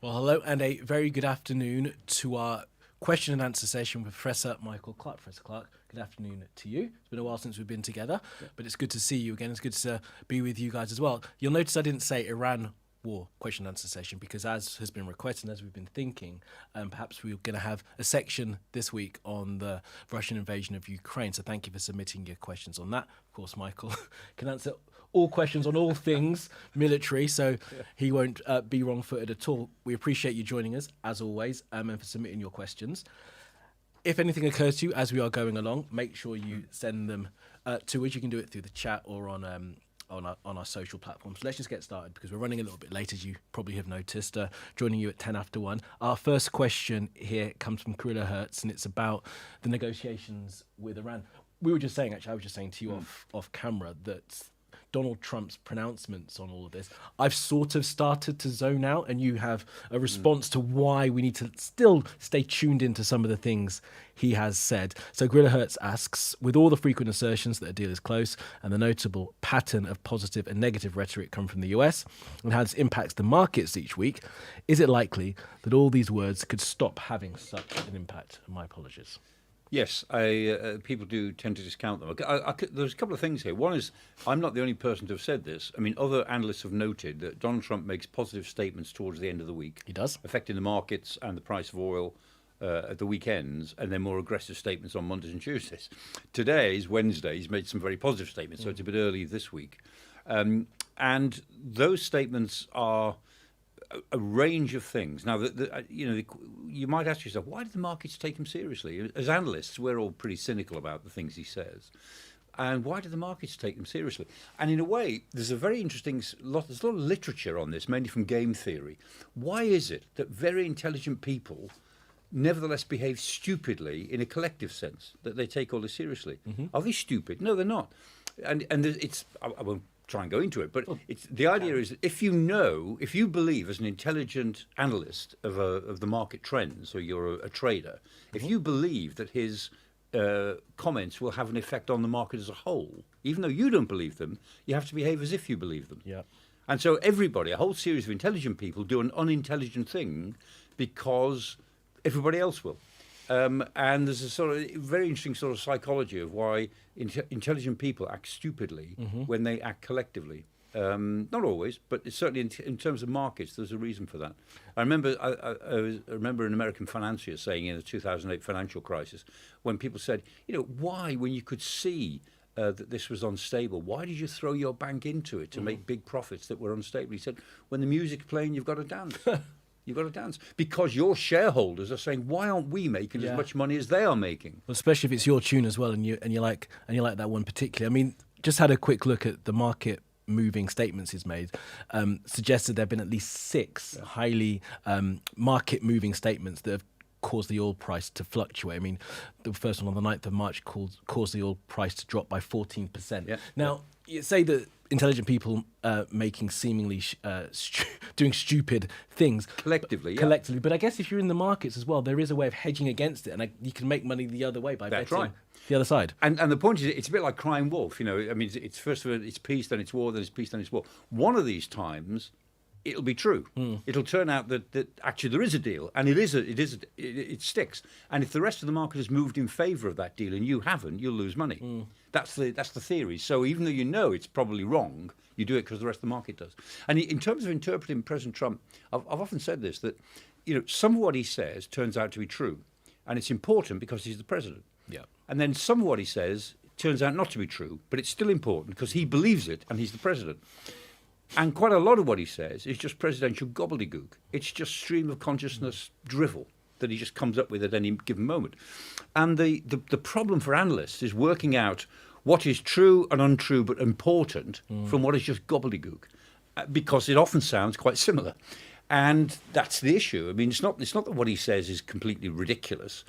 Well, hello and a very good afternoon to our question and answer session with Professor Michael Clarke. Professor Clarke, good afternoon to you. It's been a while since we've been together, but it's good to see you again. It's good to be with you guys as well. You'll notice I didn't say Iran war question and answer session because, as has been requested and as we've been thinking, perhaps we're going to have a section this week on the Russian invasion of Ukraine. So thank you for submitting your questions on that. Of course, Michael can answer all questions on all things military, so he won't be wrong-footed at all. We appreciate you joining us, as always, and for submitting your questions. If anything occurs to you as we are going along, make sure you send them to us. You can do it through the chat or on our social platforms. So let's just get started because we're running a little bit late, as you probably have noticed, joining you at 10 after 1. Our first question here comes from Hertz, and it's about the negotiations with Iran. We were just saying, actually, I was just saying to you off camera that Donald Trump's pronouncements on all of this, I've sort of started to zone out, and you have a response to why we need to still stay tuned into some of the things he has said. So Hertz asks, with all the frequent assertions that a deal is close and the notable pattern of positive and negative rhetoric come from the US and how this impacts the markets each week, is it likely that all these words could stop having such an impact? My apologies. Yes, people do tend to discount them. There's a couple of things here. One is, I'm not the only person to have said this. I mean, other analysts have noted that Donald Trump makes positive statements towards the end of the week. He does. Affecting the markets and the price of oil at the weekends, and then more aggressive statements on Mondays and Tuesdays. Today is Wednesday. He's made some very positive statements, so it's a bit early this week. And those statements are a range of things. Now, you might ask yourself, why do the markets take him seriously? As analysts, we're all pretty cynical about the things he says. And why do the markets take him seriously? And in a way, there's a very interesting there's a lot of literature on this, mainly from game theory. Why is it that very intelligent people nevertheless behave stupidly in a collective sense, that they take all this seriously? Are they stupid? No, they're not. And I won't try and go into it, but the idea is that if you believe as an intelligent analyst of the market trends, or you're a trader, if you believe that his comments will have an effect on the market as a whole, even though you don't believe them, you have to behave as if you believe them. Yeah. And so a whole series of intelligent people do an unintelligent thing because everybody else will. And there's a sort of very interesting sort of psychology of why intelligent people act stupidly when they act collectively. Not always, but it's certainly in terms of markets, there's a reason for that. I remember an American financier saying in the 2008 financial crisis, when people said, why, when you could see that this was unstable, why did you throw your bank into it to make big profits that were unstable? He said, when the music's playing, you've got to dance. You've got to dance because your shareholders are saying, "Why aren't we making as much money as they are making?" Well, especially if it's your tune as well, and you like that one particularly. I mean, just had a quick look at the market moving statements he's made. Suggested there have been at least 6 highly market moving statements that have caused the oil price to fluctuate. I mean, the first one on the 9th of March caused the oil price to drop by 14%. Yeah. Now, you say that intelligent people making seemingly doing stupid things Collectively, but I guess if you're in the markets as well, there is a way of hedging against it, and you can make money the other way by betting the other side. And the point is, it's a bit like crying wolf. I mean, it's first of all, it's peace, then it's war, then it's peace, then it's war. One of these times, it'll be true. It'll turn out that actually there is a deal, and it sticks. And if the rest of the market has moved in favour of that deal and you haven't, you'll lose money. That's the theory. So even though it's probably wrong, you do it because the rest of the market does. And in terms of interpreting President Trump, I've often said this, that some of what he says turns out to be true, and it's important because he's the president. Yeah. And then some of what he says turns out not to be true, but it's still important because he believes it and he's the president. And quite a lot of what he says is just presidential gobbledygook. It's just stream of consciousness drivel that he just comes up with at any given moment. And the problem for analysts is working out what is true and untrue but important from what is just gobbledygook, because it often sounds quite similar. And that's the issue. I mean, it's not that what he says is completely ridiculous,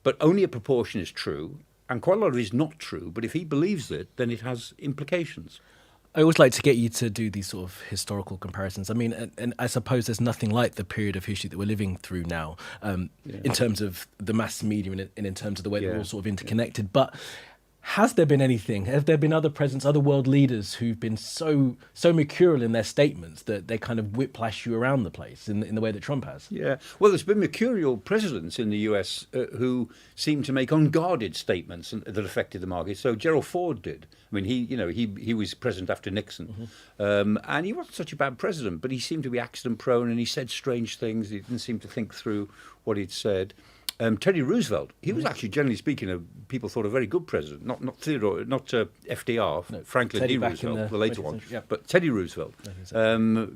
but only a proportion is true, and quite a lot of it is not true. But if he believes it, then it has implications. I always like to get you to do these sort of historical comparisons. I mean, and I suppose there's nothing like the period of history that we're living through now, in terms of the mass media and in terms of the way that we're all sort of interconnected. But Has there been anything? Have there been other presidents, other world leaders who've been so mercurial in their statements that they kind of whiplash you around the place in the way that Trump has? Yeah, well, there's been mercurial presidents in the US who seem to make unguarded statements that affected the market. So Gerald Ford did. I mean, he was president after Nixon, and he wasn't such a bad president, but he seemed to be accident prone, and he said strange things. He didn't seem to think through what he'd said. Teddy Roosevelt, he was actually, generally speaking, people thought a very good president. Not Theodore, not FDR, No, Franklin Teddy D. back Roosevelt, in the later one, yeah. but Teddy Roosevelt,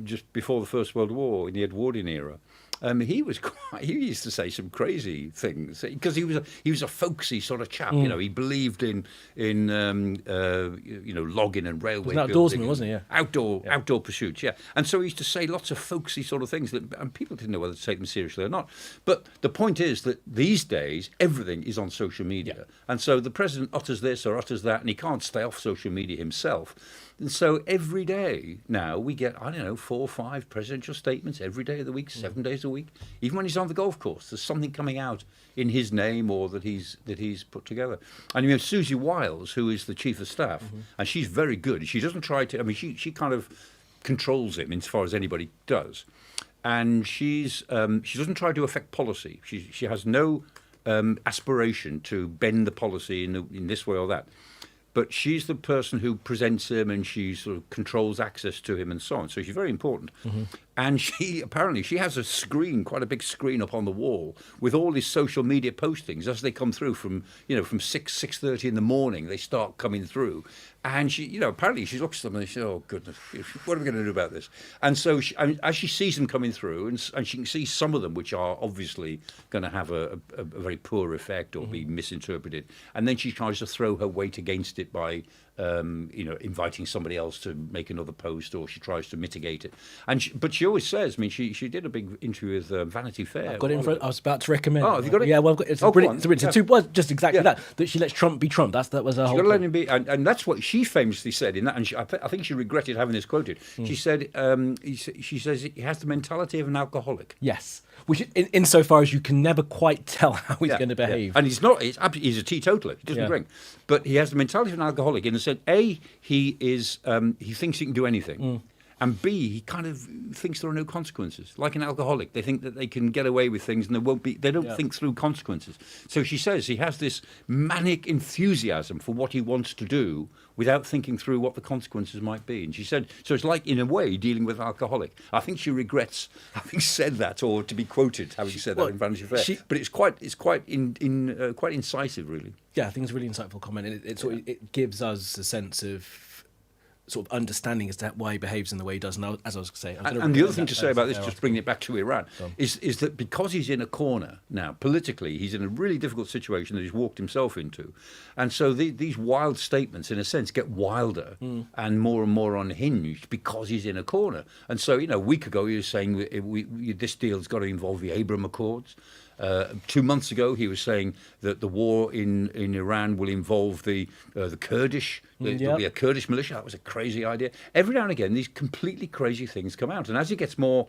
just before the First World War in the Edwardian era. He used to say some crazy things because he was a folksy sort of chap. You know, he believed in logging and railway. He was an outdoorsman, wasn't he? Yeah. Outdoor pursuits. Yeah, and so he used to say lots of folksy sort of things and people didn't know whether to take them seriously or not. But the point is that these days everything is on social media, and so the president utters this or utters that, and he can't stay off social media himself. And so every day now we get, 4 or 5 presidential statements every day of the week, 7 days a week. Even when he's on the golf course, there's something coming out in his name or that he's put together. And you have Susie Wiles, who is the chief of staff, and she's very good. She doesn't try to, she kind of controls him as far as anybody does. And she doesn't try to affect policy. She has no aspiration to bend the policy in this way or that. But she's the person who presents him and she sort of controls access to him and so on. So she's very important. And she has a screen, quite a big screen up on the wall with all his social media postings as they come through from 6:30 in the morning. They start coming through. And she, apparently she looks at them and she says, oh, goodness, what are we going to do about this? And so as she sees them coming through, and she can see some of them which are obviously going to have a very poor effect or be misinterpreted, and then she tries to throw her weight against it by inviting somebody else to make another post, or she tries to mitigate it. But she always says, she did a big interview with Vanity Fair. I've got it in front. I was about to recommend. Oh, have you got it? Yeah, well, it's brilliant. Just exactly that she lets Trump be Trump. That was her whole. Got to let him be, and that's what she famously said in that. And I think she regretted having this quoted. She said, she says he has the mentality of an alcoholic. Yes. Which, insofar as you can never quite tell how he's going to behave. Yeah. And he's not. He's a teetotaler. He doesn't drink. But he has the mentality of an alcoholic in the sense, A, he thinks he can do anything. And B, he kind of thinks there are no consequences. Like an alcoholic, they think that they can get away with things and they don't think through consequences. So she says he has this manic enthusiasm for what he wants to do without thinking through what the consequences might be. And she said, so it's like, in a way, dealing with an alcoholic. I think she regrets having said that, or to be quoted having said that in Vanity Fair. But it's quite incisive, really. Yeah, I think it's a really insightful comment. And it gives us a sense of sort of understanding as to why he behaves in the way he does. And as I was saying, and the other thing to say about this, just bringing it back to Iran, is that because he's in a corner now, politically, he's in a really difficult situation that he's walked himself into. And so these wild statements, in a sense, get wilder and more unhinged because he's in a corner. And so, a week ago, he was saying this deal's got to involve the Abraham Accords. 2 months ago, he was saying that the war in Iran will involve the Kurdish. There'll be a Kurdish militia. That was a crazy idea. Every now and again, these completely crazy things come out, and as he gets more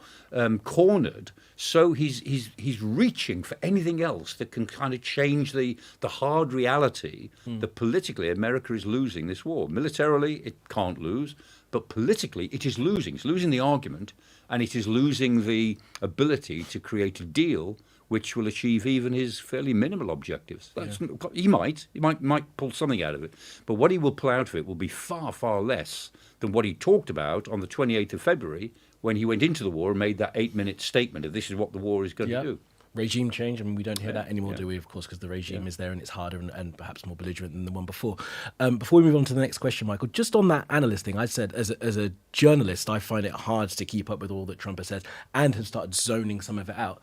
cornered, so he's reaching for anything else that can kind of change the hard reality that politically America is losing this war. Militarily, it can't lose, but politically, it is losing. It's losing the argument, and it is losing the ability to create a deal which will achieve even his fairly minimal objectives. He might pull something out of it, but what he will pull out of it will be far, far less than what he talked about on the 28th of February when he went into the war and made that 8-minute statement of this is what the war is going to do. Regime change. We don't hear that anymore, do we? Of course, because the regime is there and it's harder and perhaps more belligerent than the one before. Before we move on to the next question, Michael, just on that analyst thing, I said as a journalist, I find it hard to keep up with all that Trump has said and have started zoning some of it out.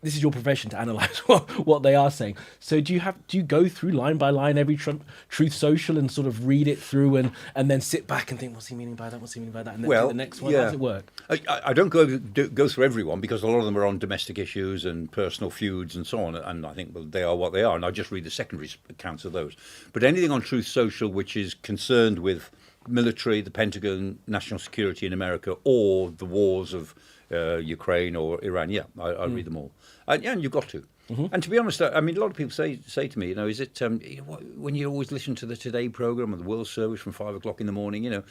This is your profession to analyse what they are saying. So do you go through line by line every Truth Social and sort of read it through and then sit back and think, what's he meaning by that? What's he meaning by that? And then do the next one. How does it work? I don't go through everyone because a lot of them are on domestic issues and personal feuds and so on. And I think they are what they are. And I just read the secondary accounts of those. But anything on Truth Social which is concerned with military, the Pentagon, national security in America, or the wars of Ukraine or Iran, I read them all. And you've got to. And to be honest, I mean, a lot of people say to me, is it when you always listen to the Today programme or the World Service from 5 o'clock in the morning,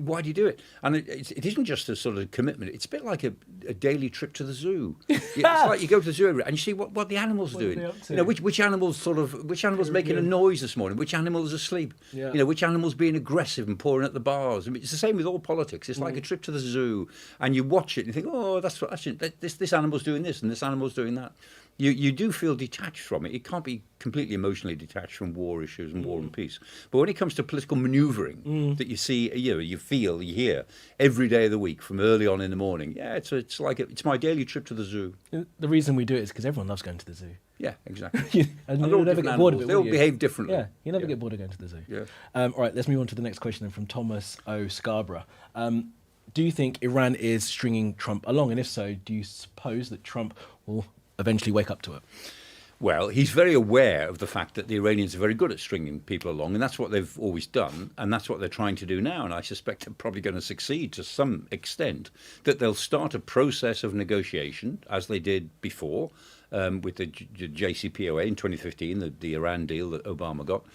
why do you do it? And it isn't just a sort of commitment. It's a bit like a daily trip to the zoo. It's like you go to the zoo and you see what the animals are doing. Which animals making a noise this morning? Which animals are asleep? Yeah. Which animals being aggressive and pouring at the bars? I mean, it's the same with all politics. It's like a trip to the zoo, and you watch it and you think, oh, this animal's doing this and this animal's doing that. You do feel detached from it. It can't be completely emotionally detached from war issues and war and peace. But when it comes to political manoeuvring that you see, you feel, you hear every day of the week from early on in the morning, it's like it's my daily trip to the zoo. The reason we do it is because everyone loves going to the zoo. Yeah, exactly. And you'll never get bored of it. They all behave differently. Yeah, you never get bored of going to the zoo. Yeah. All right, let's move on to the next question then from Thomas O. Scarborough. Do you think Iran is stringing Trump along? And if so, do you suppose that Trump will eventually wake up to it? Well, he's very aware of the fact that the Iranians are very good at stringing people along, and that's what they've always done, and that's what they're trying to do now, and I suspect they're probably going to succeed to some extent, that they'll start a process of negotiation, as they did before, with the JCPOA in 2015, the Iran deal that Obama got.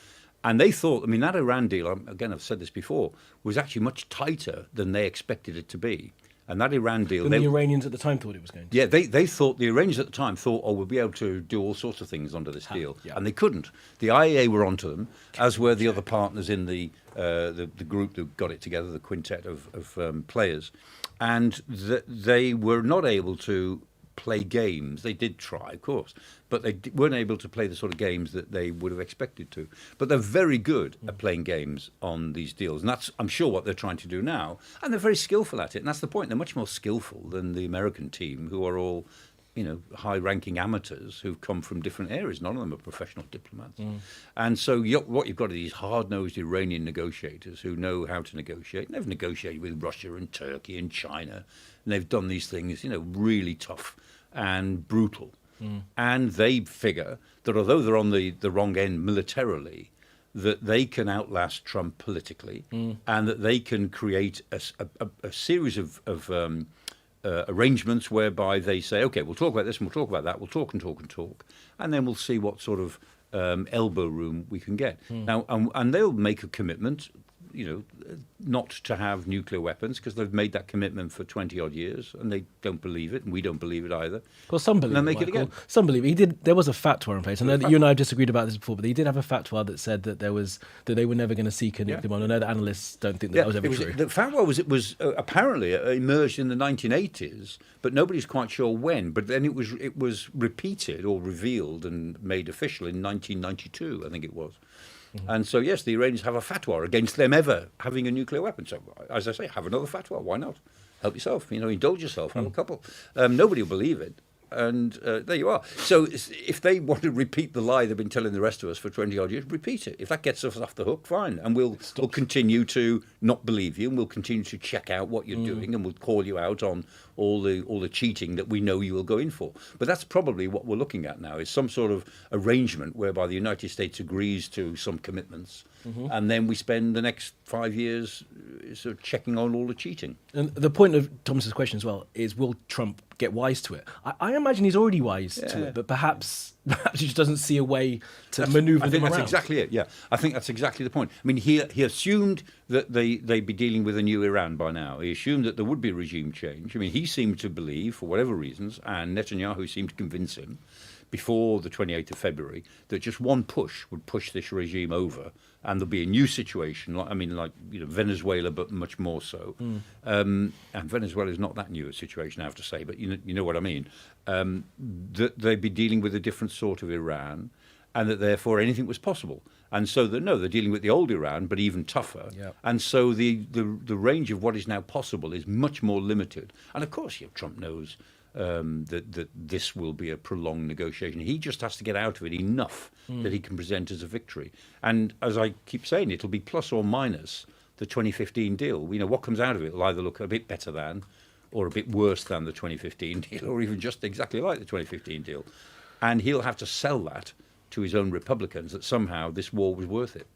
And they thought, that Iran deal, again, I've said this before, was actually much tighter than they expected it to be. And that Iran deal... The Iranians at the time thought it was going to. Yeah, they thought, the Iranians at the time thought, we'll be able to do all sorts of things under this deal. Yeah. And they couldn't. The IAEA were onto them, as were the other partners in the group that got it together, the quintet of players. And they were not able to play games. They did try, of course, but they weren't able to play the sort of games that they would have expected to. But they're very good at playing games on these deals, and that's, I'm sure, what they're trying to do now. And they're very skillful at it, and that's the point. They're much more skillful than the American team, who are all, high-ranking amateurs who've come from different areas. None of them are professional diplomats. And so what you've got are these hard-nosed Iranian negotiators who know how to negotiate. And they've negotiated with Russia and Turkey and China, and they've done these things, really tough and brutal. And they figure that although they're on the wrong end militarily, that they can outlast Trump politically, and that they can create a series of arrangements whereby they say, okay, we'll talk about this and we'll talk about that, we'll talk and talk and talk, and then we'll see what sort of elbow room we can get. Now, and they'll make a commitment, not to have nuclear weapons, because they've made that commitment for 20-odd years, and they don't believe it, and we don't believe it either. Well, some believe it, Michael. it again. Some believe it. He did. There was a fatwa in place. I know that you and I have disagreed about this before, but he did have a fatwa that said that they were never going to seek a nuclear bomb. I know that analysts don't think that was ever true. The fatwa was apparently emerged in the 1980s, but nobody's quite sure when. But then it was repeated or revealed and made official in 1992, I think it was. And so, yes, the Iranians have a fatwa against them ever having a nuclear weapon. So, as I say, have another fatwa. Why not? Help yourself. Indulge yourself. Have a couple. Nobody will believe it. And there you are. So if they want to repeat the lie they've been telling the rest of us for 20-odd years, repeat it. If that gets us off the hook, fine. And we'll continue to not believe you, and we'll continue to check out what you're doing, and we'll call you out on all the cheating that we know you will go in for. But that's probably what we're looking at now, is some sort of arrangement whereby the United States agrees to some commitments, and then we spend the next 5 years sort of checking on all the cheating. And the point of Thomas's question as well is, will Trump get wise to it? I imagine he's already wise to it, but perhaps he just doesn't see a way to manoeuvre them around. That's exactly it, yeah. I think that's exactly the point. I mean, he assumed that they'd be dealing with a new Iran by now. He assumed that there would be regime change. I mean, he seemed to believe, for whatever reasons, and Netanyahu seemed to convince him before the 28th of February, that just one push would push this regime over, and there'll be a new situation, like Venezuela, but much more so. And Venezuela is not that new a situation, I have to say, but you know what I mean. That they'd be dealing with a different sort of Iran, and that therefore anything was possible. And so they're dealing with the old Iran, but even tougher. Yeah. And so the range of what is now possible is much more limited. And of course, Trump knows that this will be a prolonged negotiation. He just has to get out of it enough that he can present as a victory. And as I keep saying, it'll be plus or minus the 2015 deal. What comes out of it will either look a bit better than, or a bit worse than the 2015 deal, or even just exactly like the 2015 deal. And he'll have to sell that to his own Republicans, that somehow this war was worth it.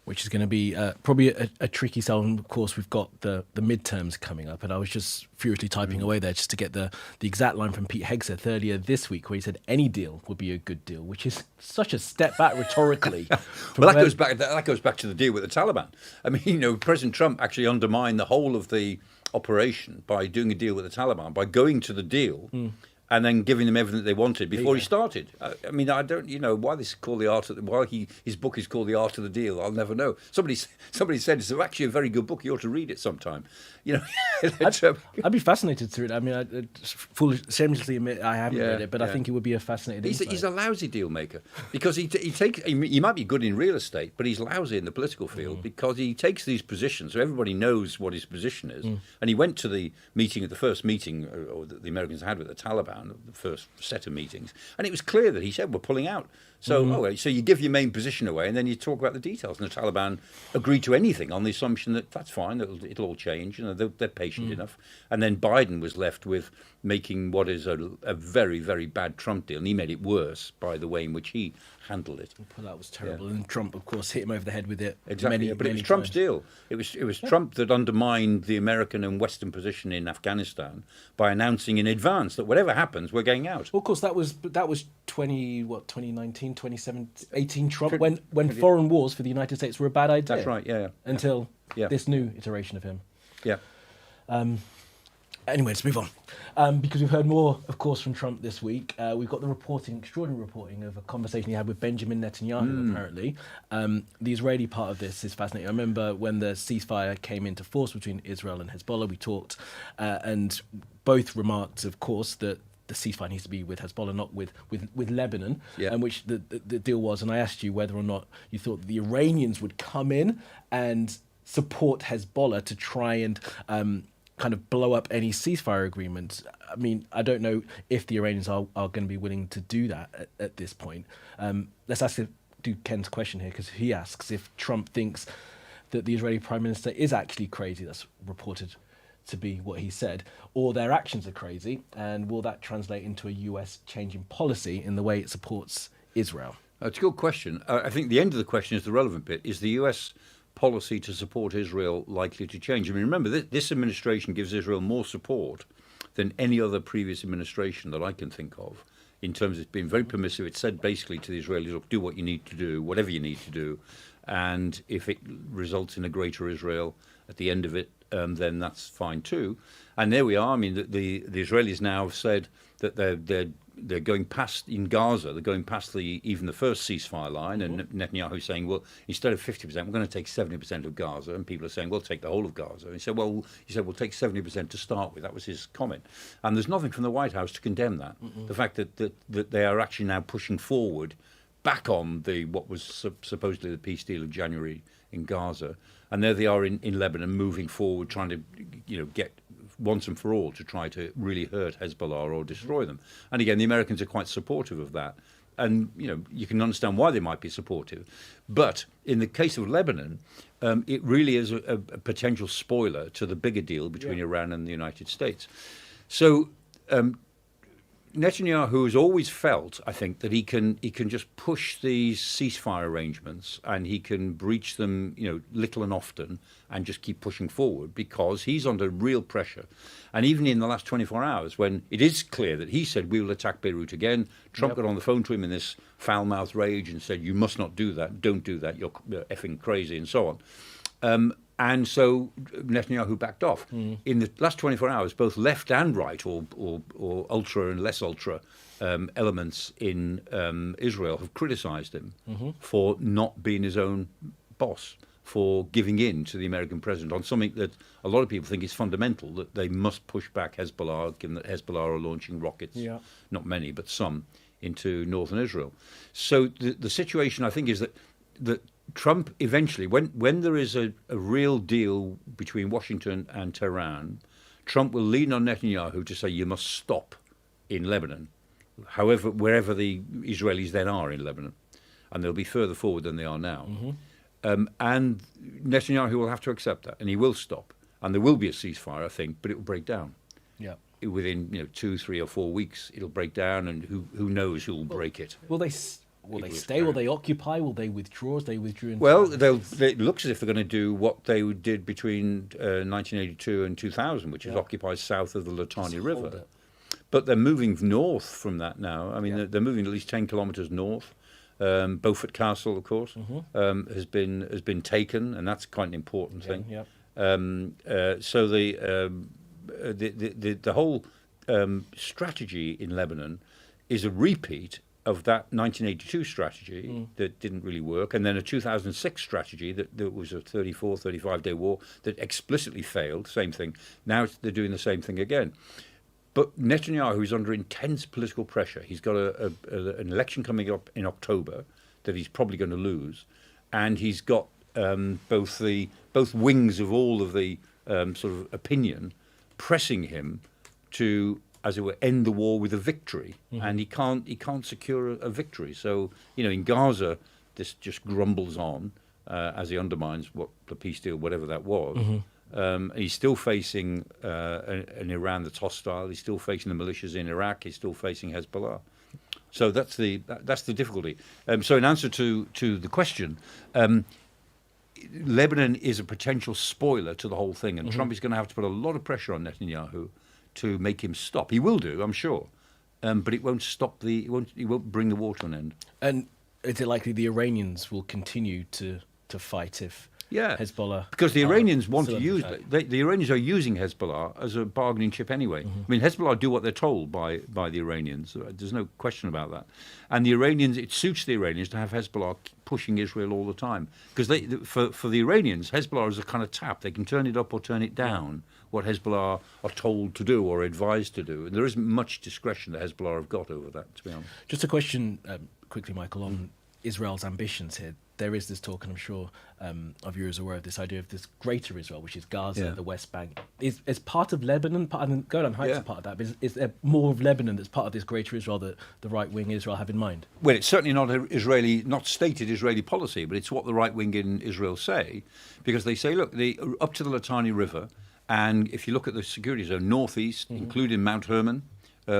which is going to be probably a tricky sell. And of course, we've got the midterms coming up, and I was just furiously typing away there just to get the exact line from Pete Hegseth earlier this week, where he said any deal would be a good deal, which is such a step back rhetorically. Well, that goes back to the deal with the Taliban. I mean, President Trump actually undermined the whole of the operation by doing a deal with the Taliban, by going to the deal and then giving them everything that they wanted before he started. I mean, I don't, why this is called the art of why his book is called The Art of the Deal. I'll never know. Somebody said it's actually a very good book. You ought to read it sometime. I'd be fascinated to read it. I mean, I shamelessly admit I haven't read it, but I think it would be a fascinating insight. He's a lousy deal maker because he might be good in real estate, but he's lousy in the political field because he takes these positions so everybody knows what his position is. And he went to the first meeting or the Americans had with the Taliban, the first set of meetings, and it was clear that he said we're pulling out. So so you give your main position away and then you talk about the details, and the Taliban agreed to anything on the assumption that that's fine, it'll all change, they're patient enough. And then Biden was left with making what is a very, very bad Trump deal, and he made it worse by the way in which he handled it. Well, that was terrible, and Trump, of course, hit him over the head with it. Exactly, but it was Trump's deal. It was Trump that undermined the American and Western position in Afghanistan by announcing in advance that whatever happens, we're getting out. Well, of course, that was 2019, 2018 Trump, when foreign wars for the United States were a bad idea. That's right, yeah. Until this new iteration of him. Yeah. Anyway, let's move on. Because we've heard more, of course, from Trump this week. We've got the extraordinary reporting of a conversation he had with Benjamin Netanyahu, apparently. The Israeli part of this is fascinating. I remember when the ceasefire came into force between Israel and Hezbollah, we talked, and both remarked, of course, that the ceasefire needs to be with Hezbollah, not with Lebanon, and which the deal was. And I asked you whether or not you thought the Iranians would come in and support Hezbollah to try and kind of blow up any ceasefire agreement. I mean, I don't know if the Iranians are going to be willing to do that at this point. Let's do Ken's question here, because he asks if Trump thinks that the Israeli Prime Minister is actually crazy. That's reported to be what he said, or their actions are crazy, and will that translate into a US change in policy in the way it supports Israel? It's a good question. I think the end of the question is the relevant bit. Is the US policy to support Israel likely to change? I mean, remember, this administration gives Israel more support than any other previous administration that I can think of, in terms of it's been very permissive. It said basically to the Israelis, look, do what you need to do, whatever you need to do, and if it results in a greater Israel at the end of it, then that's fine too. And there we are. I mean, the Israelis now have said that they're going past in Gaza. They're going past even the first ceasefire line, and Netanyahu's saying, well, instead of 50%, we're going to take 70% of Gaza. And people are saying, well, take the whole of Gaza. And he said, we'll take 70% to start with. That was his comment. And there's nothing from the White House to condemn that. The fact that they are actually now pushing forward back on what was supposedly the peace deal of January in Gaza, and there they are in Lebanon, moving forward, trying to get once and for all to try to really hurt Hezbollah or destroy them. And again, the Americans are quite supportive of that, and you can understand why they might be supportive. But in the case of Lebanon, it really is a potential spoiler to the bigger deal between Iran and the United States. So Netanyahu has always felt, I think, that he can just push these ceasefire arrangements and he can breach them, little and often, and just keep pushing forward because he's under real pressure. And even in the last 24 hours, when it is clear that he said we will attack Beirut again, Trump got on the phone to him in this foul-mouthed rage and said, "You must not do that. Don't do that. You're effing crazy," and so on. And so Netanyahu backed off. In the last 24 hours, both left and right, or ultra and less ultra elements in Israel have criticized him for not being his own boss, for giving in to the American president on something that a lot of people think is fundamental, that they must push back Hezbollah, given that Hezbollah are launching rockets, not many, but some, into northern Israel. So the situation, I think, is that Trump eventually, when there is a real deal between Washington and Tehran, Trump will lean on Netanyahu to say you must stop in Lebanon, wherever the Israelis then are in Lebanon, and they'll be further forward than they are now. And Netanyahu will have to accept that, and he will stop, and there will be a ceasefire, I think, but it will break down. Within 2, 3, or 4 weeks, it'll break down, and who knows who will break it. Will they? Will they People stay? Will they occupy? Will they withdraw? As they withdrew in Well, it looks as if they're going to do what they did between 1982 and 2000, which is occupy south of the Litani River. But they're moving north from that now. I mean, they're moving at least 10 kilometres north. Beaufort Castle, of course, has been taken, and that's quite an important thing. So the whole strategy in Lebanon is a repeat of that 1982 strategy that didn't really work, and then a 2006 strategy that was a 35-day war that explicitly failed. Same thing. Now they're doing the same thing again. But Netanyahu is under intense political pressure. He's got an election coming up in October that he's probably going to lose, and he's got both wings of all of the sort of opinion pressing him to, as it were, end the war with a victory, and he can't secure a victory. So in Gaza, this just grumbles on as he undermines what the peace deal, whatever that was. He's still facing an Iran that's hostile. He's still facing the militias in Iraq. He's still facing Hezbollah. So that's the difficulty. So in answer to the question, Lebanon is a potential spoiler to the whole thing, and Trump is going to have to put a lot of pressure on Netanyahu to make him stop. He will do, I'm sure, but it won't stop it won't bring the war to an end. And is it likely the Iranians will continue to fight if Hezbollah? Because the Iranians want to use the Iranians are using Hezbollah as a bargaining chip anyway. I mean, Hezbollah do what they're told by the Iranians. There's no question about that. And the Iranians, it suits the Iranians to have Hezbollah pushing Israel all the time, because for the Iranians, Hezbollah is a kind of tap. They can turn it up or turn it down. What Hezbollah are told to do or advised to do, and there isn't much discretion that Hezbollah have got over that, to be honest. Just a question quickly, Michael, on Israel's ambitions here. There is this talk, and I'm sure our viewers are aware of this idea of this greater Israel, which is Gaza, the West Bank. Is part of Lebanon, and Golan Heights is part of that, but is there more of Lebanon that's part of this greater Israel that the right-wing Israel have in mind? Well, it's certainly not stated Israeli policy, but it's what the right-wing in Israel say, because they say, look, up to the Litani River, and if you look at the security zone, northeast, including Mount Hermon,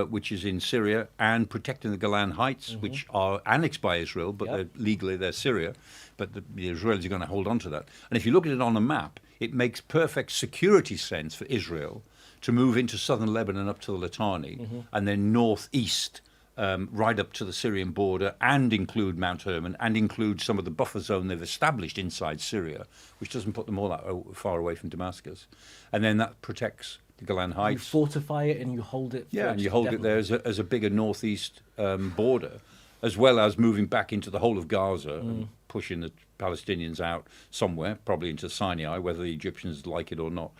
which is in Syria, and protecting the Golan Heights, which are annexed by Israel, but legally they're Syria. But the Israelis are going to hold on to that. And if you look at it on a map, it makes perfect security sense for Israel to move into southern Lebanon up to the Litani, and then northeast right up to the Syrian border, and include Mount Hermon, and include some of the buffer zone they've established inside Syria, which doesn't put them all that far away from Damascus. And then that protects the Golan Heights. You fortify it and you hold it. Yeah, and you hold it there as a bigger northeast border, as well as moving back into the whole of Gaza and pushing the Palestinians out somewhere, probably into Sinai, whether the Egyptians like it or not.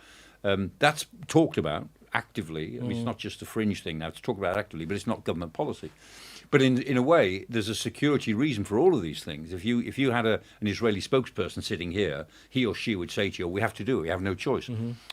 That's talked about actively. I mean, it's not just a fringe thing now. It's talked about actively, but it's not government policy. But in a way, there's a security reason for all of these things. If you had an Israeli spokesperson sitting here, he or she would say to you, we have to do it, we have no choice.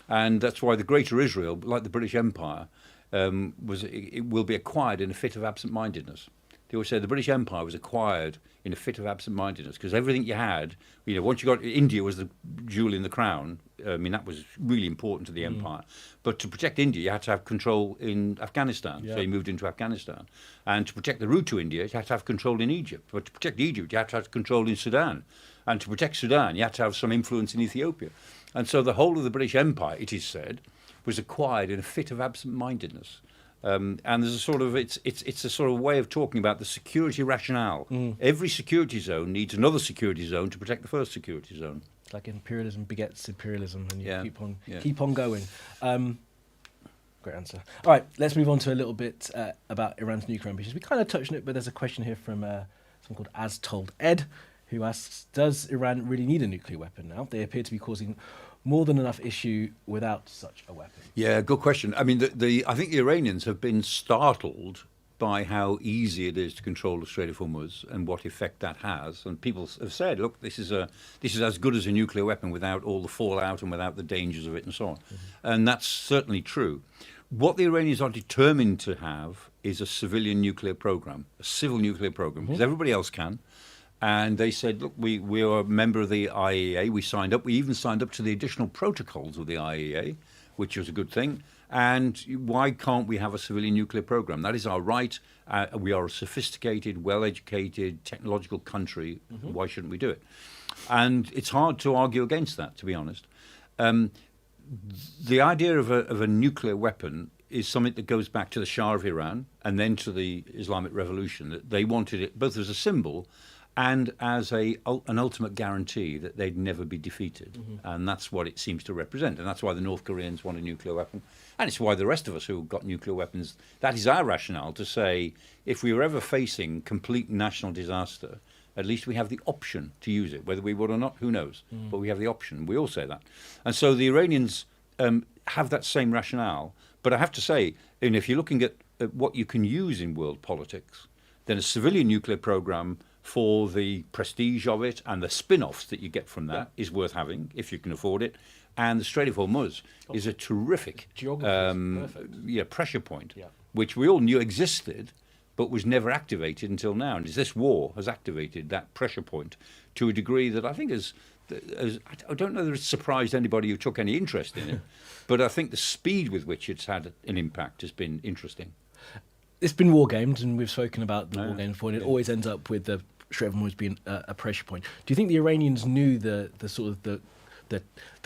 And that's why the greater Israel, like the British Empire, it will be acquired in a fit of absent-mindedness. They always say the British Empire was acquired in a fit of absent-mindedness, because everything you had, once you got, India was the jewel in the crown. I mean, that was really important to the empire. But to protect India, you had to have control in Afghanistan. So you moved into Afghanistan. And to protect the route to India, you had to have control in Egypt. But to protect Egypt, you had to have control in Sudan. And to protect Sudan, you had to have some influence in Ethiopia. And so the whole of the British Empire, it is said, was acquired in a fit of absent-mindedness. And there's a sort of it's a sort of way of talking about the security rationale. Every security zone needs another security zone to protect the first security zone. It's like imperialism begets imperialism, and you keep on going. Great answer. All right, let's move on to a little bit about Iran's nuclear ambitions. We kind of touched on it, but there's a question here from someone called As Told Ed, who asks, does Iran really need a nuclear weapon now? They appear to be causing more than enough issue without such a weapon. Yeah, good question. I mean, I think the Iranians have been startled by how easy it is to control the Strait of Hormuz and what effect that has. And people have said, look, this is as good as a nuclear weapon without all the fallout and without the dangers of it and so on. And that's certainly true. What the Iranians are determined to have is a civilian nuclear program, a civil nuclear program, because everybody else can. And they said, look, we are a member of the IAEA. We signed up. We even signed up to the additional protocols of the IAEA, which was a good thing. And why can't we have a civilian nuclear program? That is our right. We are a sophisticated, well-educated, technological country. Why shouldn't we do it? And it's hard to argue against that, to be honest. The idea of a nuclear weapon is something that goes back to the Shah of Iran and then to the Islamic Revolution. That they wanted it both as a symbol and as an ultimate guarantee that they'd never be defeated. And that's what it seems to represent. And that's why the North Koreans want a nuclear weapon. And it's why the rest of us who have got nuclear weapons, that is our rationale to say, if we were ever facing complete national disaster, at least we have the option to use it. Whether we would or not, who knows? But we have the option. We all say that. And so the Iranians have that same rationale. But I have to say, and if you're looking at what you can use in world politics, then a civilian nuclear program for the prestige of it and the spin-offs that you get from that is worth having if you can afford it. And the Strait of Hormuz is a terrific pressure point, which we all knew existed, but was never activated until now. And this war has activated that pressure point to a degree that I think I don't know that it's surprised anybody who took any interest in it, but I think the speed with which it's had an impact has been interesting. It's been war games, and we've spoken about the war games before, and it always ends up with the Strait of Hormuz being a pressure point. Do you think the Iranians knew the sort of the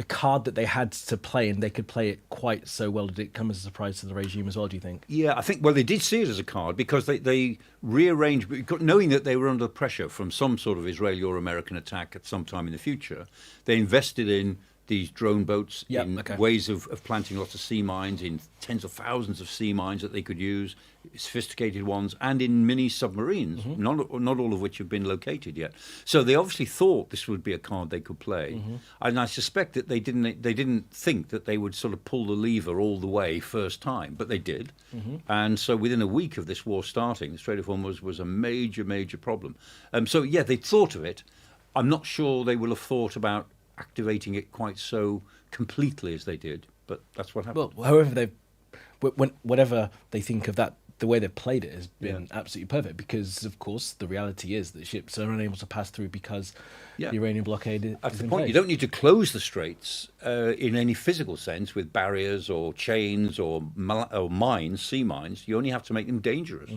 card that they had to play, and they could play it quite so well? Did it come as a surprise to the regime as well, do you think? Yeah, I think, well, they did see it as a card because they rearranged, knowing that they were under pressure from some sort of Israeli or American attack at some time in the future. They invested in these drone boats, ways of planting lots of sea mines, in tens of thousands of sea mines that they could use, sophisticated ones, and in mini submarines, not all of which have been located yet. So they obviously thought this would be a card they could play, and I suspect that they didn't think that they would sort of pull the lever all the way first time, but they did. And so within a week of this war starting, the Strait of Hormuz was a major problem. So yeah, they thought of it. I'm not sure they will have thought about activating it quite so completely as they did, but that's what happened. Well, however, whatever they think of that, the way they've played it has been absolutely perfect, because, of course, the reality is that ships are unable to pass through because the Iranian blockade is That's the in point. place. You don't need to close the straits in any physical sense with barriers or chains or mines, sea mines. You only have to make them dangerous,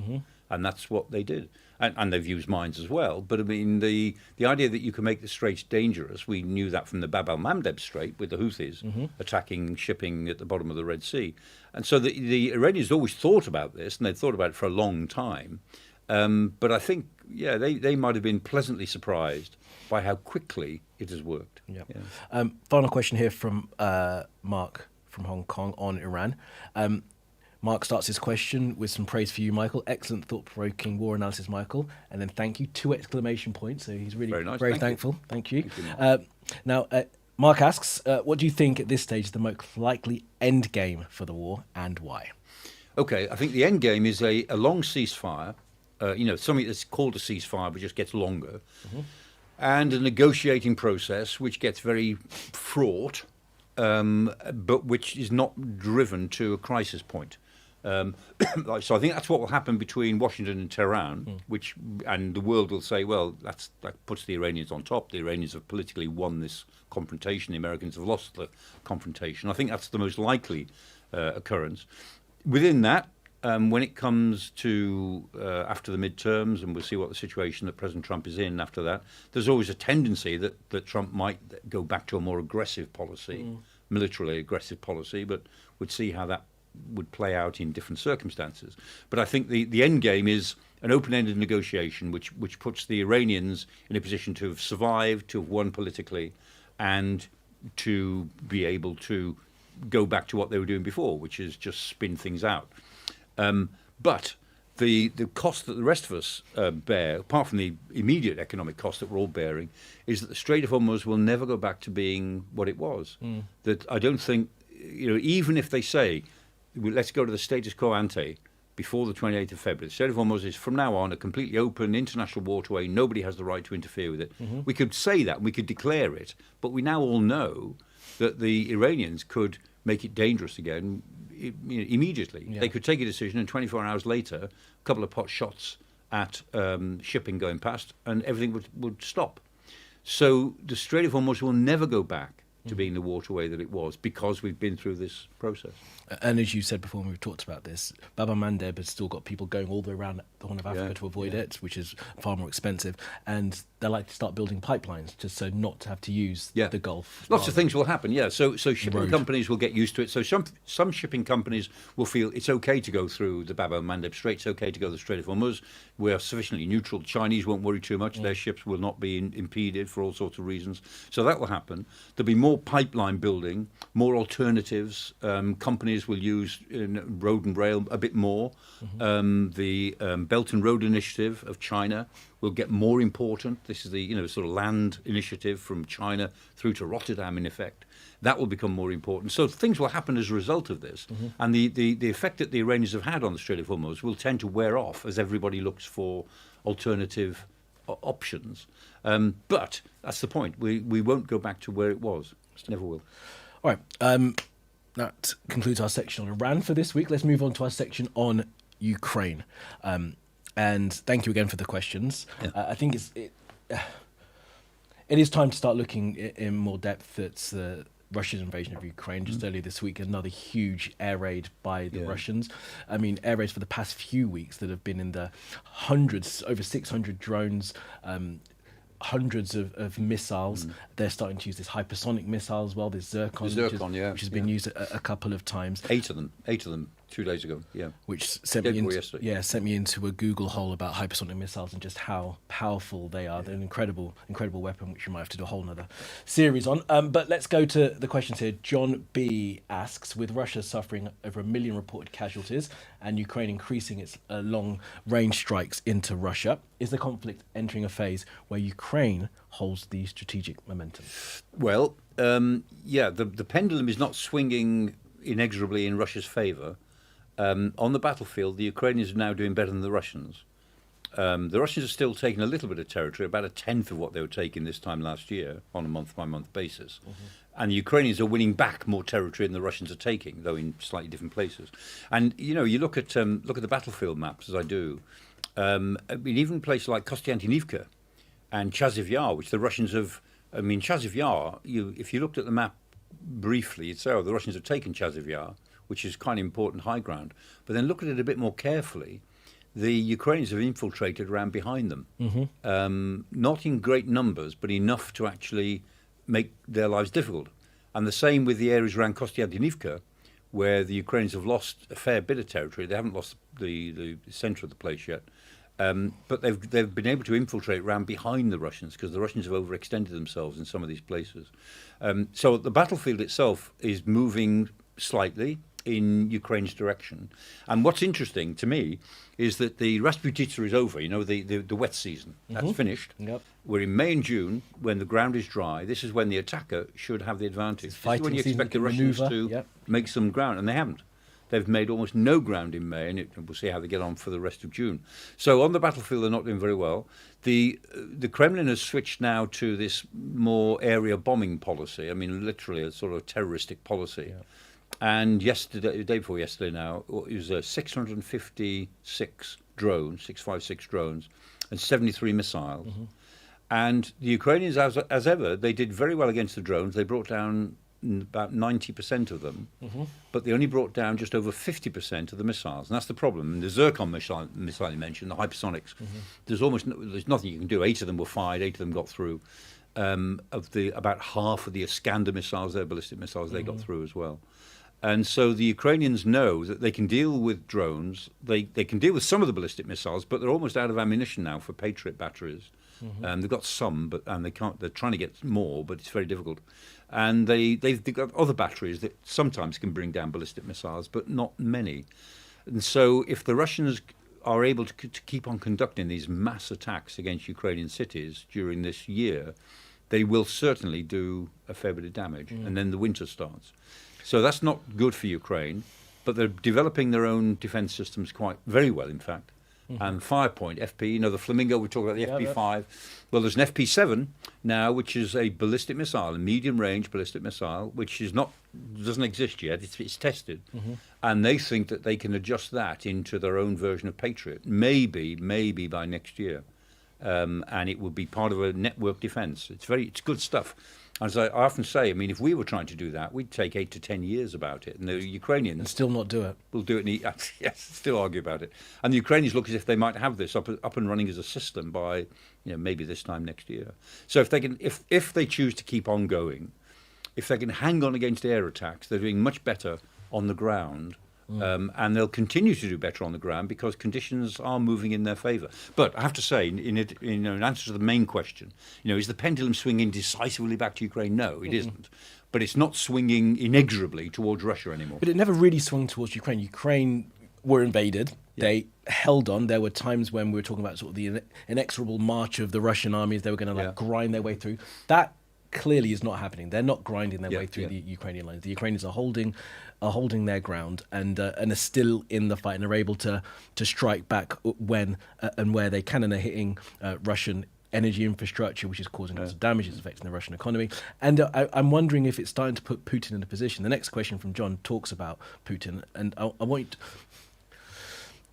and that's what they did. And they've used mines as well. But I mean, the idea that you can make the straits dangerous, we knew that from the Bab el-Mandeb Strait with the Houthis attacking shipping at the bottom of the Red Sea. And so the Iranians always thought about this, and they'd thought about it for a long time. But I think, they might have been pleasantly surprised by how quickly it has worked. Final question here from Mark from Hong Kong on Iran. Mark starts his question with some praise for you, Michael. Excellent, thought-provoking war analysis, Michael. And then thank you, 2 exclamation points. So he's really very thankful. Thank you. Now, Mark asks, what do you think at this stage is the most likely end game for the war, and why? Okay, I think the end game is a long ceasefire, something that's called a ceasefire but just gets longer, and a negotiating process which gets very fraught, but which is not driven to a crisis point. So I think that's what will happen between Washington and Tehran, and the world will say, well, that puts the Iranians on top. The Iranians have politically won this confrontation. The Americans have lost the confrontation. I think that's the most likely occurrence. Within that, when it comes to after the midterms, and we'll see what the situation that President Trump is in after that, there's always a tendency that Trump might go back to a more aggressive policy, militarily aggressive policy, but we'd see how that would play out in different circumstances. But I think the end game is an open-ended negotiation which puts the Iranians in a position to have survived, to have won politically, and to be able to go back to what they were doing before, which is just spin things out. But the cost that the rest of us bear, apart from the immediate economic cost that we're all bearing, is that the Strait of Hormuz will never go back to being what it was. That I don't think, even if they say, let's go to the status quo ante before the 28th of February. The Strait of Hormuz is from now on a completely open international waterway. Nobody has the right to interfere with it. We could say that, we could declare it, but we now all know that the Iranians could make it dangerous again immediately. They could take a decision, and 24 hours later, a couple of pot shots at shipping going past, and everything would stop. So the Strait of Hormuz will never go back to being the waterway that it was, because we've been through this process. And as you said before, when we've talked about this, Bab el-Mandeb has still got people going all the way around the Horn of Africa to avoid it, which is far more expensive. And they like to start building pipelines just so not to have to use the Gulf. Lots of things will happen, So shipping companies will get used to it. So some shipping companies will feel it's okay to go through the Bab el-Mandeb Strait, it's okay to go the Strait of Hormuz. We are sufficiently neutral. The Chinese won't worry too much. Their ships will not be impeded for all sorts of reasons. So that will happen. There'll be more pipeline building, more alternatives. Companies will use road and rail a bit more. The Belt and Road Initiative of China will get more important. This is the sort of land initiative from China through to Rotterdam, in effect. That will become more important. So things will happen as a result of this. And the effect that the Iranians have had on the Strait of Hormuz will tend to wear off as everybody looks for alternative options. But that's the point. We won't go back to where it was. Never will. All right. That concludes our section on Iran for this week. Let's move on to our section on Ukraine. And thank you again for the questions. I think it is time to start looking in more depth at Russia's invasion of Ukraine. Just earlier this week, another huge air raid by the Russians. I mean, air raids for the past few weeks that have been in the hundreds, over 600 drones, hundreds of missiles. They're starting to use this hypersonic missile as well, this Zircon, which has been used a couple of times. Eight of them 2 days ago, Which sent me into a Google hole about hypersonic missiles and just how powerful they are. They're an incredible weapon, which we might have to do a whole nother series on. But let's go to the questions here. John B asks, with Russia suffering over 1 million reported casualties and Ukraine increasing its long-range strikes into Russia, is the conflict entering a phase where Ukraine holds the strategic momentum? Well, the pendulum is not swinging inexorably in Russia's favour. On the battlefield, the Ukrainians are now doing better than the Russians. The Russians are still taking a little bit of territory, about a tenth of what they were taking this time last year on a month-by-month basis. And the Ukrainians are winning back more territory than the Russians are taking, though in slightly different places. And you look at the battlefield maps, as I do. I mean, even places like Kostiantynivka and Chaziv Yar, which the Russians have. I mean, Chaziv Yar. If you looked at the map briefly, you'd say, "Oh, the Russians have taken Chaziv Yar," which is quite important high ground. But then look at it a bit more carefully. The Ukrainians have infiltrated around behind them, not in great numbers, but enough to actually make their lives difficult. And the same with the areas around Kostiantynivka, where the Ukrainians have lost a fair bit of territory. They haven't lost the centre of the place yet. But they've been able to infiltrate around behind the Russians because the Russians have overextended themselves in some of these places. So the battlefield itself is moving slightly in Ukraine's direction. And what's interesting to me is that the Rasputitsa is over, the wet season. That's finished. Yep. We're in May and June when the ground is dry. This is when the attacker should have the advantage. This is when you expect the Russians to make some ground, and they haven't. They've made almost no ground in May, and we'll see how they get on for the rest of June. So on the battlefield, they're not doing very well. The Kremlin has switched now to this more area bombing policy. I mean, literally a sort of terroristic policy. Yeah. And yesterday, the day before yesterday now, it was 656 drones, 656 drones, and 73 missiles. And the Ukrainians, as ever, they did very well against the drones. They brought down about 90% of them, but they only brought down just over 50% of the missiles. And that's the problem. And the Zircon missile you mentioned, the hypersonics, there's nothing you can do. 8 of them were fired, 8 of them got through. About half of the Iskander missiles, their ballistic missiles, they got through as well. And so the Ukrainians know that they can deal with drones, they can deal with some of the ballistic missiles, but they're almost out of ammunition now for Patriot batteries. They've got some, and they can't. They're trying to get more, but it's very difficult. And they've got other batteries that sometimes can bring down ballistic missiles, but not many. And so if the Russians are able to keep on conducting these mass attacks against Ukrainian cities during this year, they will certainly do a fair bit of damage, and then the winter starts. So that's not good for Ukraine, but they're developing their own defence systems very well, in fact. And Firepoint, FP, the Flamingo, we talked about the FP5. Well, there's an FP7 now, which is a ballistic missile, a medium-range ballistic missile, which doesn't exist yet. It's tested. And they think that they can adjust that into their own version of Patriot, maybe by next year. and it would be part of a network defence. It's good stuff. As I often say, I mean, if we were trying to do that, we'd take 8 to 10 years about it, and the Ukrainians And still not do it. will do it. Yes, still argue about it. And the Ukrainians look as if they might have this up and running as a system by, maybe this time next year. So if they can, if they choose to keep on going, if they can hang on against air attacks, they're doing much better on the ground. And they'll continue to do better on the ground because conditions are moving in their favour. But I have to say, in answer to the main question, is the pendulum swinging decisively back to Ukraine? No, it isn't. But it's not swinging inexorably towards Russia anymore. But it never really swung towards Ukraine. Ukraine were invaded. Yeah. They held on. There were times when we were talking about sort of the inexorable march of the Russian armies. They were going to grind their way through. That clearly is not happening. They're not grinding their way through the Ukrainian lines. The Ukrainians are holding their ground and are still in the fight and are able to strike back when and where they can, and are hitting Russian energy infrastructure, which is causing lots of damage. It's affecting the Russian economy. And I'm wondering if it's starting to put Putin in a position. The next question from John talks about Putin, and I want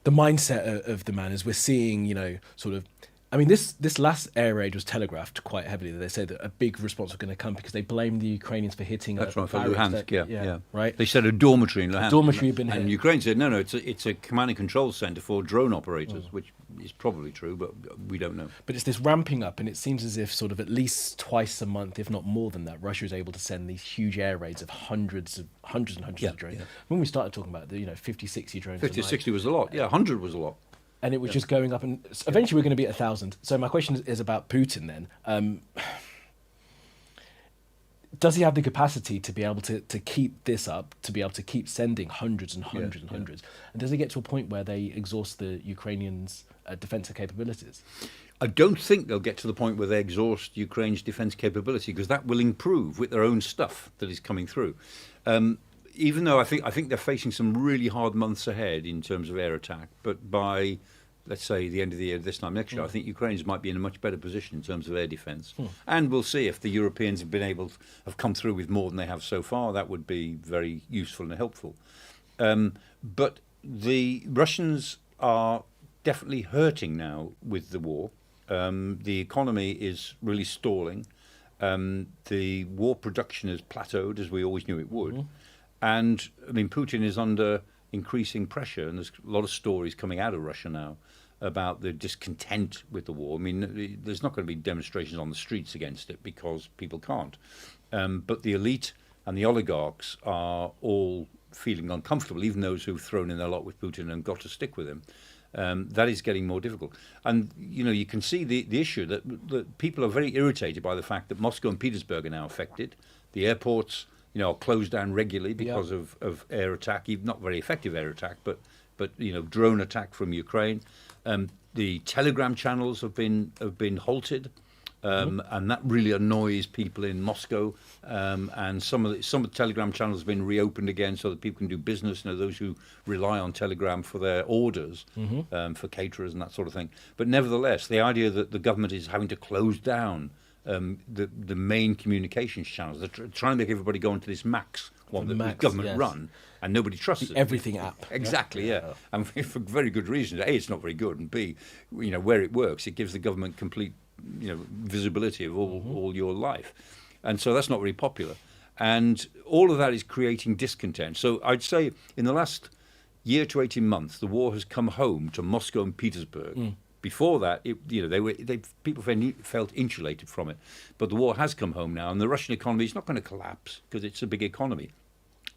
the mindset of the man as we're seeing, sort of. I mean, this last air raid was telegraphed quite heavily. They said that a big response was going to come because they blamed the Ukrainians for hitting. That's right, for Luhansk. Right. They said a dormitory in Luhansk. Dormitory had been hit. And Ukraine said no, it's a command and control centre for drone operators, which is probably true, but we don't know. But it's this ramping up, and it seems as if sort of at least twice a month, if not more than that, Russia is able to send these huge air raids of hundreds of drones. Yeah. When we started talking about the 50, 60 drones, 50, 60 was a lot. Yeah, 100 was a lot. And it was just going up, and eventually we're going to be at 1,000. So my question is about Putin then. Does he have the capacity to be able to keep this up, to be able to keep sending hundreds and hundreds and hundreds? And does he get to a point where they exhaust the Ukrainians' defensive capabilities? I don't think they'll get to the point where they exhaust Ukraine's defence capability, because that will improve with their own stuff that is coming through. Even though I think they're facing some really hard months ahead in terms of air attack, but by, let's say, the end of the year, this time next year, I think Ukrainians might be in a much better position in terms of air defence. And we'll see if the Europeans have come through with more than they have so far. That would be very useful and helpful. But the Russians are definitely hurting now with the war. The economy is really stalling. The war production has plateaued, as we always knew it would. And, I mean, Putin is under increasing pressure, and there's a lot of stories coming out of Russia now about the discontent with the war. I mean, there's not going to be demonstrations on the streets against it because people can't. But the elite and the oligarchs are all feeling uncomfortable, even those who've thrown in their lot with Putin and got to stick with him. That is getting more difficult. And, you can see the issue that people are very irritated by the fact that Moscow and Petersburg are now affected. The airports are closed down regularly because of air attack, even not very effective air attack, but drone attack from Ukraine. The telegram channels have been halted, and that really annoys people in Moscow. And some of the telegram channels have been reopened again so that people can do business. Those who rely on telegram for their orders, for caterers and that sort of thing. But nevertheless, the idea that the government is having to close down the main communications channels. They're trying to make everybody go into this Max one that the government run, and nobody trusts it. Everything app. Exactly, yeah. And for very good reason. A, it's not very good, and B, where it works, it gives the government complete, visibility of all your life. And so that's not very popular. And all of that is creating discontent. So I'd say in the last year to 18 months, the war has come home to Moscow and Petersburg. Before that, people felt insulated from it, but the war has come home now, and the Russian economy is not going to collapse because it's a big economy,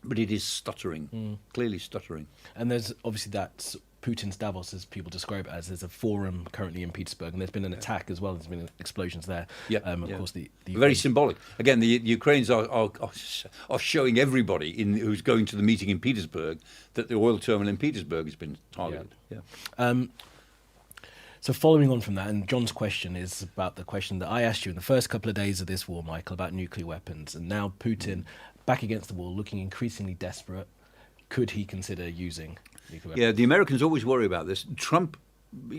but it is stuttering, clearly stuttering. And there's obviously that Putin's Davos, as people describe it as, there's a forum currently in Petersburg, and there's been an attack as well. There's been explosions there. Of course, the very symbolic. Again, the Ukrainians are showing everybody who's going to the meeting in Petersburg that the oil terminal in Petersburg has been targeted. So following on from that, and John's question is about the question that I asked you in the first couple of days of this war, Michael, about nuclear weapons. And now Putin, back against the wall, looking increasingly desperate. Could he consider using nuclear weapons? Yeah, the Americans always worry about this. Trump,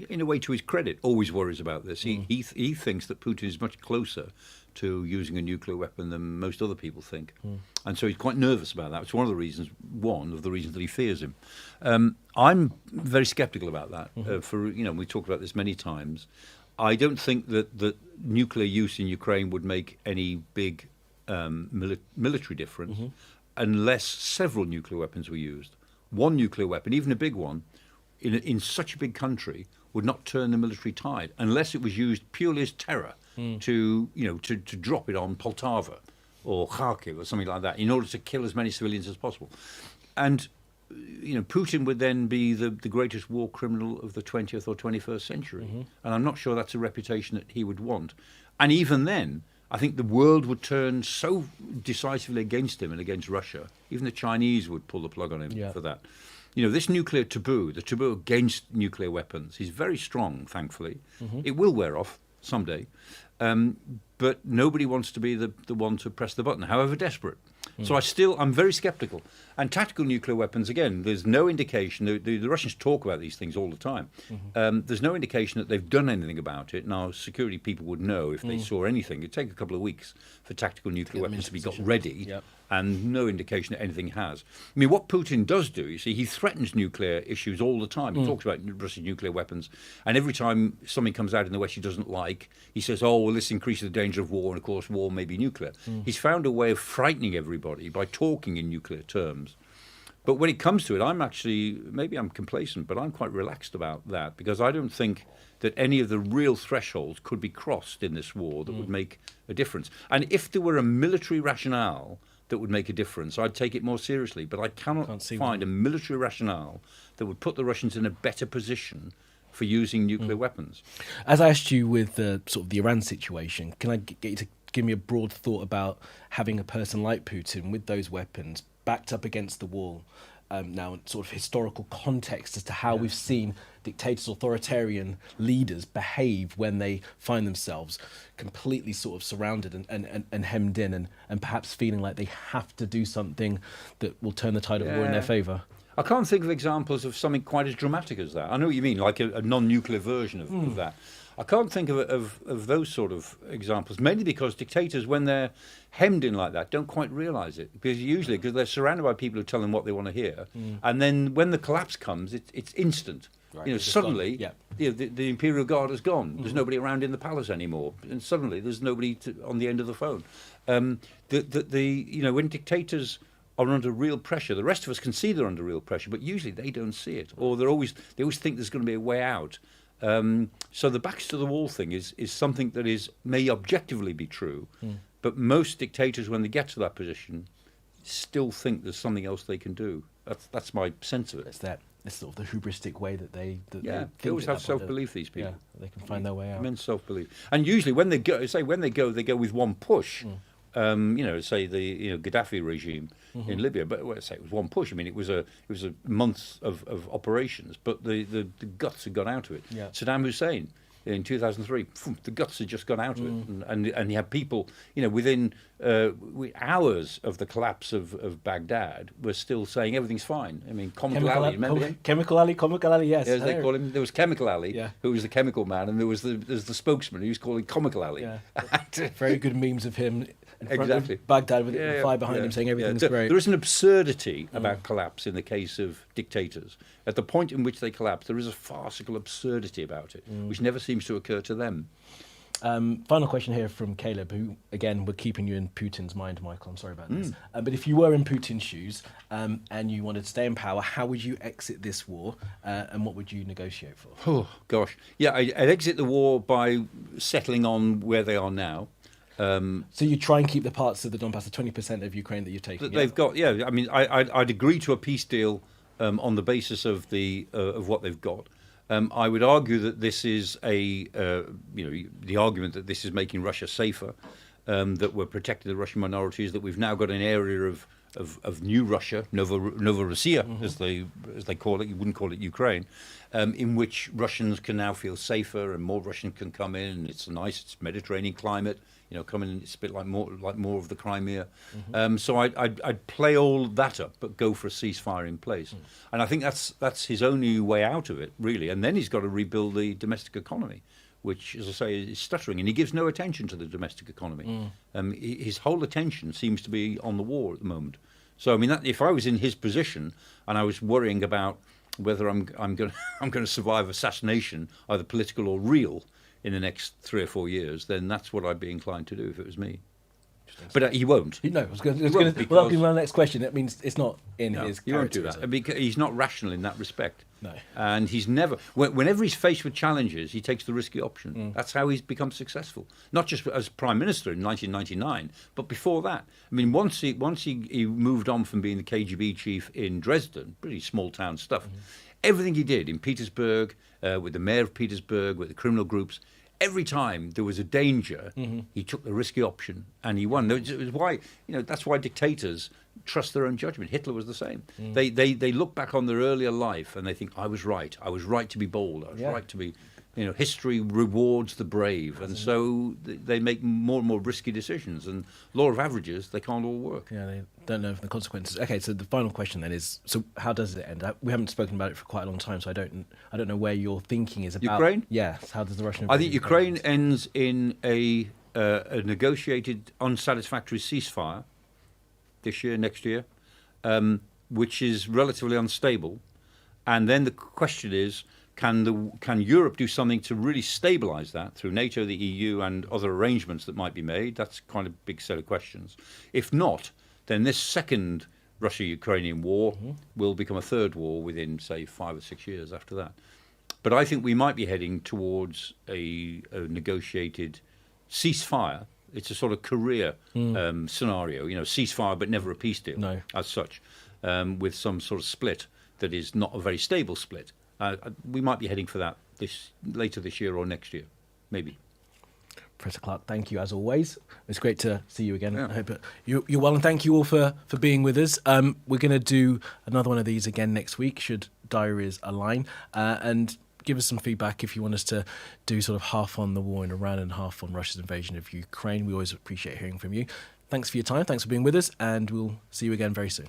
in a way to his credit, always worries about this. He thinks that Putin is much closer to using a nuclear weapon than most other people think. And so he's quite nervous about that. It's one of the reasons that he fears him. I'm very sceptical about that. We talked about this many times. I don't think that nuclear use in Ukraine would make any big military difference unless several nuclear weapons were used. One nuclear weapon, even a big one, in such a big country would not turn the military tide unless it was used purely as terror to drop it on Poltava or Kharkiv or something like that in order to kill as many civilians as possible. And Putin would then be the greatest war criminal of the 20th or 21st century. And I'm not sure that's a reputation that he would want. And even then, I think the world would turn so decisively against him and against Russia. Even the Chinese would pull the plug on him for that. This nuclear taboo, the taboo against nuclear weapons, is very strong, thankfully. It will wear off someday. But nobody wants to be the one to press the button, however desperate. So I'm very sceptical. And tactical nuclear weapons, again, there's no indication. The Russians talk about these things all the time. There's no indication that they've done anything about it. Now, security people would know if they saw anything. It'd take a couple of weeks for tactical nuclear weapons to be got ready. And no indication that anything has. I mean, what Putin does do, you see, he threatens nuclear issues all the time. He talks about Russian nuclear weapons. And every time something comes out in the West he doesn't like, he says, oh, well, this increases the danger of war. And, of course, war may be nuclear. He's found a way of frightening everybody by talking in nuclear terms. But when it comes to it, maybe I'm complacent, but I'm quite relaxed about that because I don't think that any of the real thresholds could be crossed in this war that would make a difference. And if there were a military rationale that would make a difference, I'd take it more seriously. But I cannot find a military rationale that would put the Russians in a better position for using nuclear weapons. As I asked you with the Iran situation, can I get you to give me a broad thought about having a person like Putin with those weapons backed up against the wall? Now, sort of historical context as to how we've seen dictators, authoritarian leaders behave when they find themselves completely sort of surrounded and hemmed in and perhaps feeling like they have to do something that will turn the tide of war in their favour. I can't think of examples of something quite as dramatic as that. I know what you mean, like a non-nuclear version of that. I can't think of those sort of examples, mainly because dictators, when they're hemmed in like that, don't quite realise it. Because they're surrounded by people who tell them what they want to hear. And then when the collapse comes, it's instant. Right, suddenly, the Imperial Guard has gone. There's nobody around in the palace anymore. And suddenly there's nobody on the end of the phone. When dictators are under real pressure, the rest of us can see they're under real pressure, but usually they don't see it. Or they always think there's going to be a way out. So the backs to the wall thing is something that may objectively be true, but most dictators, when they get to that position, still think there's something else they can do. That's my sense of it. It's sort of the hubristic way that they they always have self-belief. These people, they can find their way out. Immense self-belief, and usually when they go, they go with one push. Say the Gaddafi regime in Libya, but say it was one push. I mean, it was a month of operations, but the guts had gone out of it. Yeah. Saddam Hussein in 2003, the guts had just gone out of it, and you had people, within hours of the collapse of Baghdad, were still saying everything's fine. I mean, Comical Ali, remember him? Comical Ali, yes. As they call him. There was Chemical Ali, who was the chemical man, and there's the spokesman who was calling Comical Ali. Yeah. Very good memes of him. Exactly. Baghdad with the fire behind him saying everything's great. There is an absurdity about collapse in the case of dictators. At the point in which they collapse, there is a farcical absurdity about it, which never seems to occur to them. Final question here from Caleb, who, again, we're keeping you in Putin's mind, Michael. I'm sorry about this. But if you were in Putin's shoes and you wanted to stay in power, how would you exit this war and what would you negotiate for? Oh, gosh. Yeah, I'd exit the war by settling on where they are now. So you try and keep the parts of the Donbass, the 20% of Ukraine that you're taking. They've got, I mean, I'd agree to a peace deal on the basis of of what they've got. I would argue that this is the argument that this is making Russia safer, that we're protecting the Russian minorities, that we've now got an area of new Russia, Novorossiya, as they call it. You wouldn't call it Ukraine, in which Russians can now feel safer and more Russians can come in. It's it's Mediterranean climate. Come in. It's a bit like more of the Crimea. So I'd play all that up, but go for a ceasefire in place. And I think that's his only way out of it, really. And then he's got to rebuild the domestic economy, which, as I say, is stuttering. And he gives no attention to the domestic economy. His whole attention seems to be on the war at the moment. So I mean, if I was in his position and I was worrying about whether I'm going to survive assassination, either political or real, in the next 3 or 4 years, then that's what I'd be inclined to do if it was me. But he won't. No, I was going to. Well, that'll be my next question. That means it's not in his. He won't do that because he's not rational in that respect. No. And he's never. Whenever he's faced with challenges, he takes the risky option. That's how he's become successful. Not just as prime minister in 1999, but before that. I mean, once he moved on from being the KGB chief in Dresden, pretty small town stuff. Everything he did in Petersburg, with the mayor of Petersburg, with the criminal groups. Every time there was a danger, he took the risky option and he won. It was why, that's why dictators trust their own judgment. Hitler was the same. They look back on their earlier life and they think, I was right. I was right to be bold. I was right to be, history rewards the brave. And so they make more and more risky decisions. And law of averages, they can't all work. Yeah, they don't know the consequences. Okay, so the final question then is, so how does it end? We haven't spoken about it for quite a long time, so I don't know where your thinking is about. Ukraine? Yes. How does the Russian? I think Ukraine ends in a negotiated, unsatisfactory ceasefire this year, next year, which is relatively unstable. And then the question is, can Europe do something to really stabilise that through NATO, the EU, and other arrangements that might be made? That's kind of a big set of questions. If not, then this second Russia-Ukrainian war will become a third war within, say, 5 or 6 years after that. But I think we might be heading towards a negotiated ceasefire. It's a sort of career scenario, ceasefire but never a peace deal as such, with some sort of split that is not a very stable split. We might be heading for that later this year or next year, maybe. Professor Clarke, thank you as always. It's great to see you again. Yeah. I hope you're well, and thank you all for being with us. We're going to do another one of these again next week, should diaries align, and give us some feedback if you want us to do sort of half on the war in Iran and half on Russia's invasion of Ukraine. We always appreciate hearing from you. Thanks for your time. Thanks for being with us, and we'll see you again very soon.